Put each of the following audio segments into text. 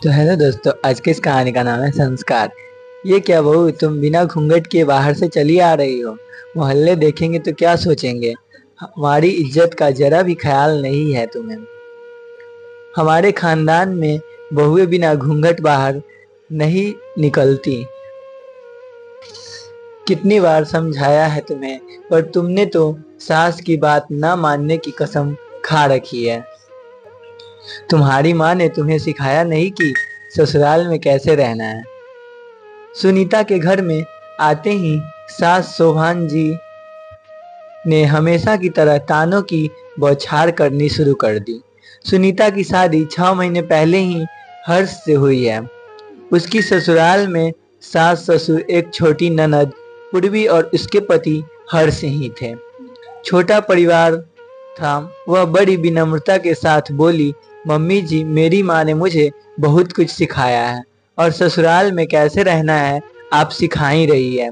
तो हेलो दोस्तों, आज की इस कहानी का नाम है संस्कार। ये क्या बहू, तुम बिना घूंघट के बाहर से चली आ रही हो? मोहल्ले देखेंगे तो क्या सोचेंगे? हमारी इज्जत का जरा भी ख्याल नहीं है तुम्हें। हमारे खानदान में बहुएं बिना घूंघट बाहर नहीं निकलती। कितनी बार समझाया है तुम्हें, पर तुमने तो सास की बात न मानने की कसम खा रखी है। तुम्हारी माँ ने तुम्हें सिखाया नहीं कि ससुराल में कैसे रहना है। सुनीता के घर में आते ही सास शोभान जी ने हमेशा की तरह तानों की बौछार करनी शुरू कर दी। सुनीता की शादी 6 महीने पहले ही हर्ष से हुई है। उसकी ससुराल में सास ससुर, एक छोटी ननद पूर्वी और उसके पति हर्ष ही थे। छोटा परिवार था। वह बड़ी विनम्रता के साथ बोली, मम्मी जी, मेरी माँ ने मुझे बहुत कुछ सिखाया है और ससुराल में कैसे रहना है आप सिखा ही रही है।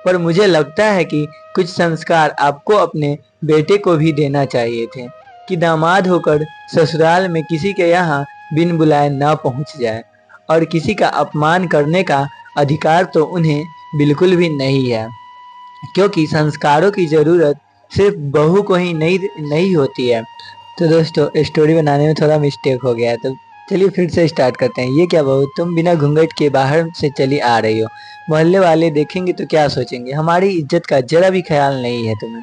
पर मुझे लगता है कि कुछ संस्कार आपको अपने बेटे को भी देना चाहिए थे कि दामाद होकर ससुराल में किसी के यहाँ बिन बुलाए न पहुँच जाए। और किसी का अपमान करने का अधिकार तो उन्हें बिल्कुल भी नहीं है, क्योंकि संस्कारों की जरूरत सिर्फ बहू को ही नहीं होती है। तो दोस्तों, स्टोरी बनाने में थोड़ा मिस्टेक हो गया है, तो चलिए फिर से स्टार्ट करते हैं। ये क्या बहू, तुम बिना घूंघट के बाहर से चली आ रही हो? मोहल्ले वाले देखेंगे तो क्या सोचेंगे? हमारी इज्जत का जरा भी ख्याल नहीं है तुम्हें।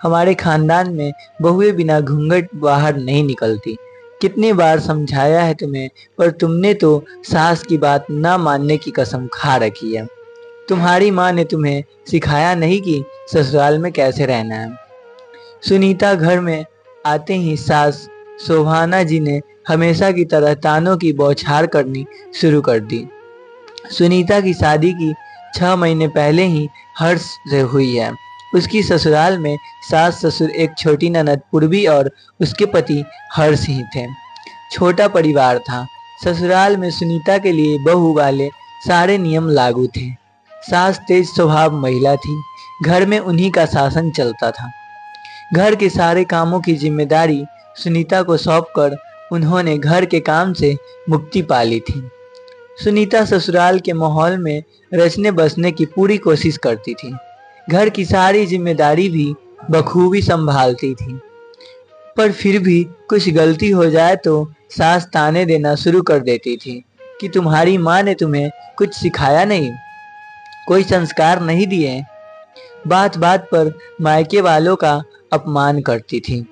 हमारे खानदान में बहुएं बिना घूंघट बाहर नहीं निकलती। कितनी बार समझाया है तुम्हें, पर तुमने तो सास की बात न मानने की कसम खा रखी है। तुम्हारी माँ ने तुम्हें सिखाया नहीं कि ससुराल में कैसे रहना है। सुनीता घर में आते ही सास शोभाना जी ने हमेशा की तरह तानों की बौछार करनी शुरू कर दी। सुनीता की शादी की 6 महीने पहले ही हर्ष से हुई है। उसकी ससुराल में सास ससुर, एक छोटी ननद पूर्वी और उसके पति हर्ष ही थे। छोटा परिवार था। ससुराल में सुनीता के लिए बहू वाले सारे नियम लागू थे। सास तेज स्वभाव महिला थी। घर में उन्हीं का शासन चलता था। घर के सारे कामों की जिम्मेदारी सुनीता को सौंपकर उन्होंने घर के काम से मुक्ति पा ली थी। सुनीता ससुराल के माहौल में रचने बसने की पूरी कोशिश करती थी। घर की सारी जिम्मेदारी भी बखूबी संभालती थी। पर फिर भी कुछ गलती हो जाए तो सास ताने देना शुरू कर देती थी कि तुम्हारी माँ ने तुम्हें कुछ सिखाया नहीं, कोई संस्कार नहीं दिए। बात बात पर मायके वालों का अपमान करती थी।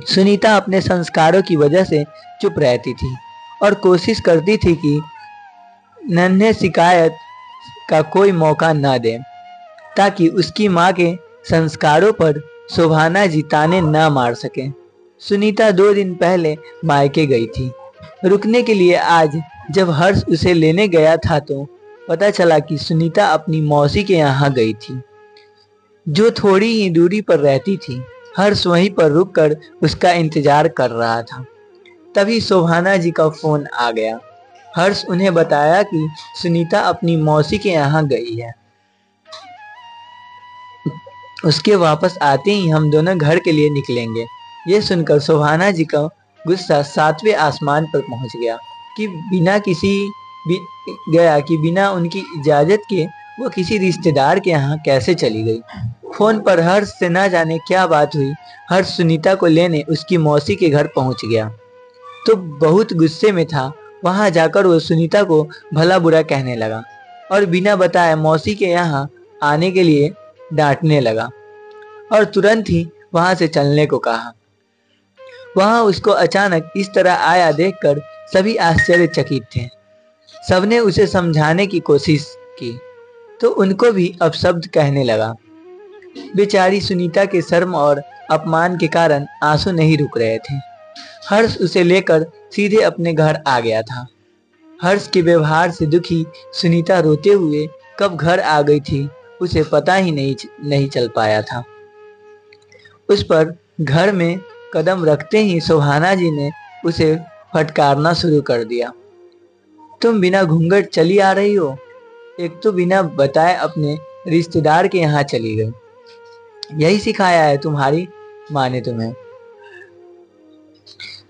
सुनीता अपने संस्कारों की वजह से चुप रहती थी और कोशिश करती थी कि नन्हे शिकायत का कोई मौका न दे, ताकि उसकी माँ के संस्कारों पर शोभाना जी ताने न मार सके। सुनीता 2 दिन पहले मायके गई थी रुकने के लिए। आज जब हर्ष उसे लेने गया था तो पता चला कि सुनीता अपनी मौसी के यहाँ गई थी, जो थोड़ी ही दूरी पर रहती थी। हर्ष वहीं पर रुककर उसका इंतजार कर रहा था। तभी शोभाना जी का फोन आ गया। हर्ष उन्हें बताया कि सुनीता अपनी मौसी के यहाँ गई है। उसके वापस आते ही हम दोनों घर के लिए निकलेंगे। ये सुनकर शोभाना जी का गुस्सा 7वें आसमान पर पहुंच गया कि बिना उनकी इजाजत के वो किसी रिश्तेदार के यहाँ कैसे चली गई। फोन पर हर्ष से ना जाने क्या बात हुई। हर्ष सुनीता को लेने उसकी मौसी के घर पहुंच गया तो बहुत गुस्से में था। वहां जाकर वो सुनीता को भला बुरा कहने लगा और बिना बताए मौसी के यहाँ आने के लिए डांटने लगा और तुरंत ही वहां से चलने को कहा। वहां उसको अचानक इस तरह आया देखकर सभी आश्चर्यचकित थे। सबने उसे समझाने की कोशिश की तो उनको भी अपशब्द कहने लगा। बेचारी सुनीता के शर्म और अपमान के कारण आंसू नहीं रुक रहे थे। हर्ष उसे लेकर सीधे अपने घर आ गया था। हर्ष के व्यवहार से दुखी सुनीता रोते हुए कब घर आ गई थी उसे पता ही नहीं चल पाया था। उस पर घर में कदम रखते ही शोभाना जी ने उसे फटकारना शुरू कर दिया। तुम बिना घूंघट चली आ रही हो? एक तो बिना बताए अपने रिश्तेदार के यहाँ चली गई। यही सिखाया है तुम्हारी माँ ने तुम्हें?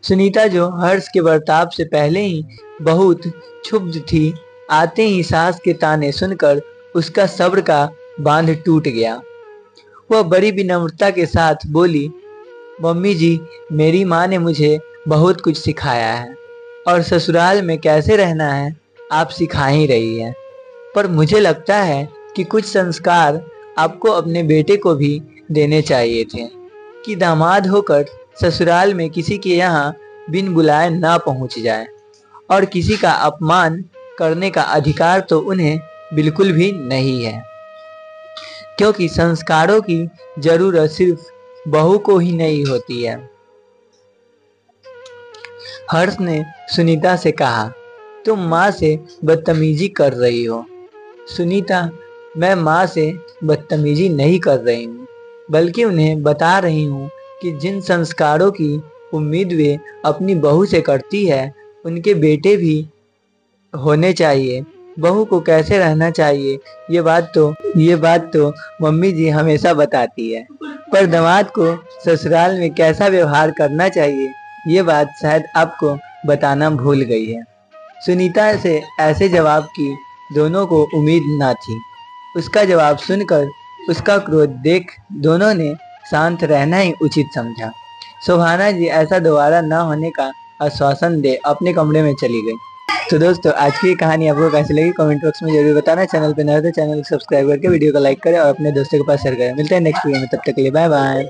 सुनीता जो हर्ष के बर्ताव से पहले ही बहुत क्षुब्ध थी, आते ही सास के ताने सुनकर उसका सब्र का बांध टूट गया। वह बड़ी विनम्रता के साथ बोली, मम्मी जी, मेरी माँ ने मुझे बहुत कुछ सिखाया है और ससुराल में कैसे रहना है आप सिखा ही रही हैं। पर मुझे लगता है कि कुछ संस्कार आपको अपने बेटे को भी देने चाहिए थे कि दामाद होकर ससुराल में किसी के यहाँ बिन बुलाए ना पहुँच जाए और किसी का अपमान करने का अधिकार तो उन्हें बिल्कुल भी नहीं है, क्योंकि संस्कारों की जरूरत सिर्फ बहू को ही नहीं होती है। हर्ष ने सुनीता से कहा, तुम माँ से बदतमीजी कर रही हो। सुनीता, मैं माँ से बदतमीजी नहीं कर रही हूँ, बल्कि उन्हें बता रही हूँ कि जिन संस्कारों की उम्मीद वे अपनी बहू से करती है, उनके बेटे भी होने चाहिए। बहू को कैसे रहना चाहिए ये बात तो मम्मी जी हमेशा बताती है, पर दामाद को ससुराल में कैसा व्यवहार करना चाहिए ये बात शायद आपको बताना भूल गई है। सुनीता से ऐसे जवाब की दोनों को उम्मीद न थी। उसका जवाब सुनकर उसका क्रोध देख दोनों ने शांत रहना ही उचित समझा। शोभाना जी ऐसा दोबारा न होने का आश्वासन दे अपने कमरे में चली गई। तो दोस्तों, आज की कहानी आपको कैसी लगी कमेंट बॉक्स में जरूर बताना। चैनल पे नए हो तो चैनल को सब्सक्राइब करके वीडियो को लाइक करें और अपने दोस्तों के पास शेयर करें। मिलते हैं नेक्स्ट वीडियो में, तब तक के लिए बाय बाय।